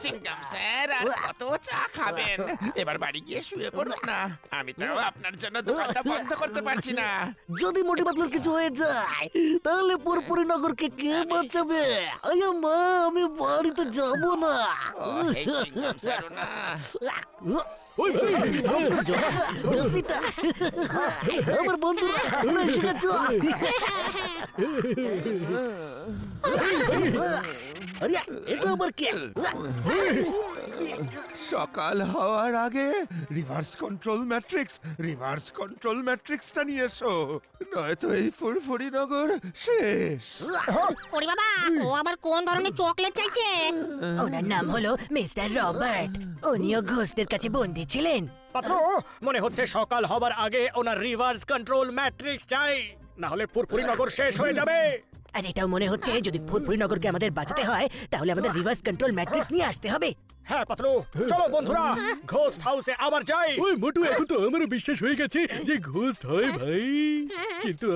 চিংগাম sir, আর কত চা খাবেন? এবার বাড়ি গিয়ে শুয়ে পড়ুন না। আমি তো আপনার জন্য দোকানটা বন্ধ করতে পারছি না। যদি মোটি পাতলুর কিছু হয়ে যায় তাহলে পুরপুরি নগরকে কে বাঁচাবে? আয়া মা, আমি বাড়িতে যাব না। এই চিংগাম স্যারও না। আমার বন্ধুরা তোমরা এসে গেছো। আরে এটা আবার কে? সকাল হওয়ার আগে রিভার্স কন্ট্রোল ম্যাট্রিক্সটা নিয়ে এসো, নয়তো এই ফুরফুরি নগর শেষ। ওরে বাবা, ও আবার কোন ধরনের চকলেট চাইছে? ওনার নাম হলো মিস্টার রবার্ট। উনিও ঘোস্টের কাছে বন্দী ছিলেন। পাত্র, মনে হচ্ছে সকাল হবার আগে ওনার রিভার্স কন্ট্রোল ম্যাট্রিক্স চাই, না হলে পুরপুরি নগর শেষ হয়ে যাবে। আর এটাও মনে হচ্ছে যদি ফুরফুরি নগরকে আমাদের বাঁচাতে হয় তাহলে আমাদের রিভার্স কন্ট্রোল ম্যাট্রিক্স নিয়ে আসতে হবে। হ্যাঁ পাত্র, চলো বন্ধুরা ঘোস্ট হাউসে আবার যাই। ওই মোটু, এখন তো আমারও বিশ্বাস হয়ে গেছে যে ঘোস্ট হয় ভাই, কিন্তু